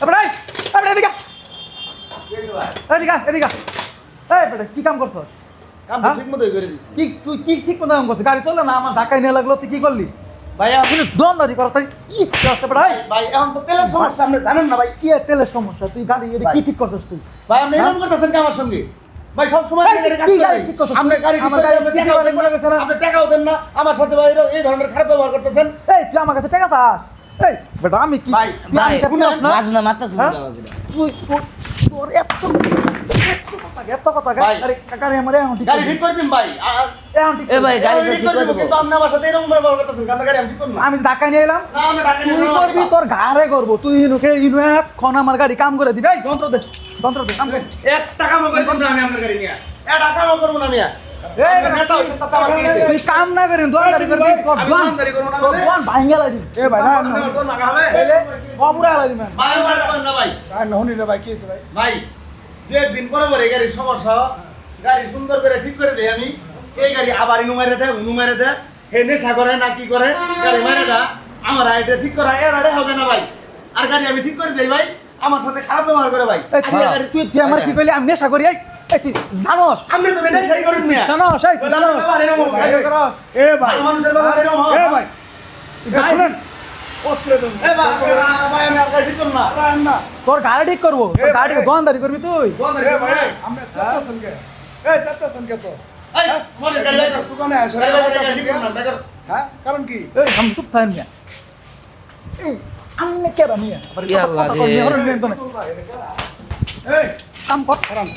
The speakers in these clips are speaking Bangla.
এবারে এদিকে এদিকে বেটা কি কাম করছস? কাম ঠিক মতোই করে দিছি। কি তুই কি ঠিক মতো কাম করছিস? গাড়ি চললো না, আমার ধাক্কায় নিয়ে লাগলো, তুই কি করলি? ভাই তুই দন্ডারি করা তাই ইচ্ছা আছে বেটা। ভাই এখন তো তেলের সমস্যা আপনি জানেন না ভাই। কি আর তেলের সমস্যা? তুই গাড়ি এটা কি ঠিক করছিস তুই? ভাই আপনি এরকম করতেছেন কি আমার সঙ্গে? ভাই সব সময় এই, গাড়ি কাজ কি করে গাড়ি ঠিক করছো? আপনি গাড়ি ঠিক আমার করে গাড়ি আপনি ঠিক টাকাও করে দেন না। গেছে না? আপনি টাকাও দেন না আমার সাথে ভাই এই ধরনের খারাপ ব্যবহার করতেছেন। এই তুই আমার কাছে টাকা চাস? এই বেটা আমি কি ভাই, তুই আমার কাছে চাস না? মাঝনা মারতাছিস হ্যাঁ? না আমাকে। তুই তোর এত কথা ভাই। আরে গাড়ি আমার এখন ঠিক গাড়ি ঠিক করে দিন ভাই। এখন ঠিক এ ভাই গাড়ি তো ঠিক ঠিক করে করে দেবো, দেবো। কিন্তু আপনি আমার সাথে এরকম ব্যবহার করতেছেন আপনি গাড়ি আমি ঠিক করব না। আমি ধাক্কা নিয়ে এলাম, না আমি টাকা নিয়ে তুই করবি তোর ঘাড়ে করবো, তুই ইনু এখন আমার গাড়ি কাম করে দিবি। এই যন্ত্র দে কাম কর। 1 টাকা মো করে দিন না আমি আপনার গাড়ি নিয়ে। 1 টাকা মো করব না আমি। এই নেতা হইছে তা আমার দিছে। তুই কাম না করিস দোয়ানদারি করবি, তোর আমি দোয়ান দোয়ানদারি করবো না তোর মানে? দোয়ান ভাঙ্গা লাগি। এ ভাই না না আপনার কোন লাগা হবে? এলে কবুরা লাগি ম্যাম। ভাই ভাই না ভাই। না হনি রে ভাই কি হইছে ভাই? ভাই 2 দিন পরে পরে গাড়ির সমস্যা, গাড়ি সুন্দর করে ঠিক করে দেই আমি। এই গাড়ি আবার ইনু মেরে দে উনু মেরে দে, হে নেশা করে না কি করে গাড়ি মেরে দা, আমার এটা ঠিক করা এরারে হবে না ভাই। আর গাড়ি আমি ঠিক করে দেই ভাই, আমার সাথে খারাপ ব্যবহার করে ভাই। এই আজকে গাড়ি তুই আমার কি কইলি? আমি নেশা করি? এই তুই জানোস আপনি তো নেশাই করেন না। জানোস এই তুই জানোস ব্যবহার এরকম হয়। এই করস। এ ভাই ভালো মানুষের ব্যবহার এরকম হয়। এ ভাই শুনেন অস্ত্র দেন এ ভাই, ভাই আমি আর গাড়ি ঠিক করব না। রান না তোর গাড়ি ঠিক করবো, তোর গাড়ি দোয়ানদারি করবি তুই? এ ভাই আমরা সত্তাছেন কে এই সত্তাছেন কে তো এই মনে গাড়ি বাইর কর। দোকানে আসে গাড়ি বাইর কর, গাড়ি ঠিক করব না, বাইর কর। হ্যাঁ কারণ কি এই আমি চুপ থাক মিয়া। এই আমি কে রা মিয়া? আবার ইয়া আল্লাহ কথা কই রে। মিয়া, হরন নিয়ন্ত্রণ নাই। এই কাম কর হারাম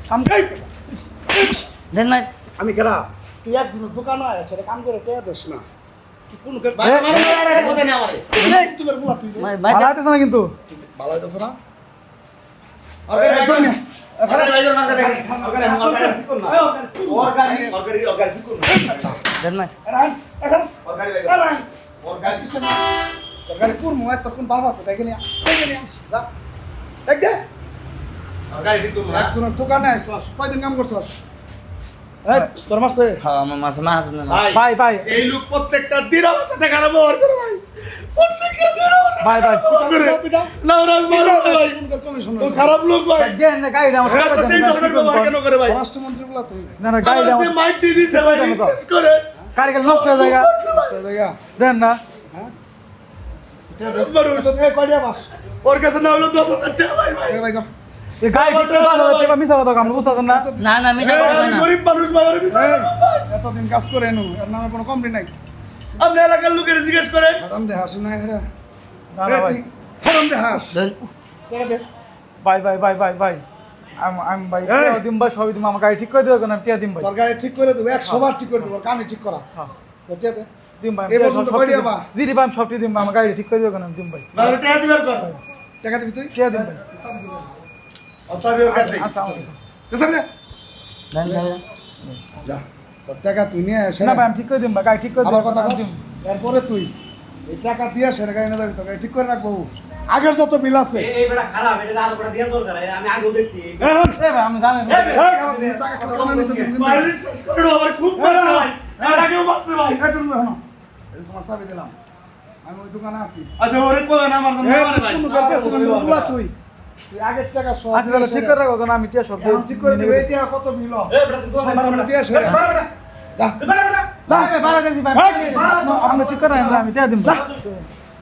কাম কর। দেন না আমি কেরা তুই একজন দোকানে আসে কাম করে কে দেস না তুই কোন ভাই আমার কথা নেই আমারে। তুই বের বলা তুই ভাই ভালো হইতেছে না কিন্তু। ভালো হইতাছ না আর গাড়ি বাইর কর না। আর গাড়ি বাইর কর না, গাড়ি। আর গাড়ি ঠিক করব না। ওর গাড়ি ঠিক করব না। দেন না রান এখন ওর গাড়ি বাইর কর। রান ওর গাড়ি ঠিক করব না। গাড়ি পুর মোবাইল তো কোন বাবা আছে দেখে নিয়া যা দেখ দে ওর গাড়ি ঠিক করব না। একজনের দোকানে আসছস কয়দিন কাম করছস এই তোর মারছে হ্যাঁ আমার মাসে মাঝনা ভাই ভাই এই লোক প্রত্যেকটা দিন আমার সাথে খারাপ ব্যবহার করে ভাই। প্রত্যেকটা দিন আমার সাথে ভাই ভাই খারাপ ব্যবহার করে। না ওরা আমি মারবো না ভাই। কমিশন ও খারাপ লোক ভাই। দেন না গাড়ি আমার এর সাথে এই ধরনের ব্যবহার কেন করে ভাই? রাষ্ট্রমন্ত্রী বলা তুই না না গাড়ি আমার সে মাইট দিয়ে দিছে ভাই, বিশ্বাস করে। গাড়ি গেলে নষ্ট হয়ে যায়। জায়গা দেন না হ্যাঁ মারবো। এ কয়টা বাস ওর কাছে না হলো 10,000 টাকা ভাই ভাই। এ ভাই গো এই গাড়ি ঠিক করে দাও টাকা মিছা কথা আমরা বুঝতাছেন না। না না মিছা কথা কই আমি না গরিব মানুষ ভাই, ওর বিষয় না ভাই। এতদিন কাজ করে এনু এর নামে কোনো কমপ্লেন নাই আপনি এলাকার লোকের জিজ্ঞেস করেন। ম্যাডাম দে হাসি না হেরা না না ভাই হেরাম দে হাস দেন টাকা দে ভাই ভাই ভাই ভাই ভাই আমি ভাই এই। টিয়া দিম ভাই সবই দিম, আমার গাড়ি ঠিক করে দেবো কেন? টিয়া দিম ভাই। তোর গাড়ি ঠিক করে দেবো 100 বার ঠিক করে দেবো কানে ঠিক করা হ্যাঁ তো টিয়া দে দিম ভাই। এই পর্যন্ত কয় টিয়া বা? জি ভাই আমি সবটি দিম, আমার গাড়ি ঠিক করে দেবো কেন? দিম ভাই, না ওটা টাকা দিবার কর। টাকা দিবি তুই টিয়া দিম ভাই। অসাবি ওর কাছে। আচ্ছা আমার কাছে। দেখ দে দেন দেন যা তোর টাকা তুই নিয়ে আসে না ভাই আমি ঠিক করে দিম ভাই, গাড়ি ঠিক করে আবার দেবো কথা আমি বল দিম। এরপরে তুই এই টাকা দিয়ে আসে গাড়ি না যাবি তো গাড়ি ঠিক করে রাখবো আগের যত বিল আছে এই বেটা খারাপ, এটা আরো বেটা দিয়া দরকার, আমি আগেও দেখছি। এই এই ভাই আমি জানেন এই খারাপ জিনিস, টাকা খাতা কামাই নিছে তুমি কিন্তু। ভাই বিশ্বাস করো আমার খুব মারছে ভাই। এর আগেও মারছে ভাই। এই তুমি শোনো, এই তোমার চাবি দিলাম আমি ওই দোকানে আছি আচ্ছা ওরে কোলা না আমার এই মারে ভাই। কোন গল্প আছে না বলা তুই তুই আগের টাকা সব আচ্ছা তাহলে ঠিক করে রাখো কেন? আমি টিয়া সব এখন ঠিক করে দিবে এই টাকা কত বিল এই বেটা তুই দোকানে আমার দিয়ে আসে যা ভাই ভাই ভাড়া দিয়ে দিই ভাই, ভাই, আপনি ঠিক করে রাখেন, আমি টিয়া দিম ভাই।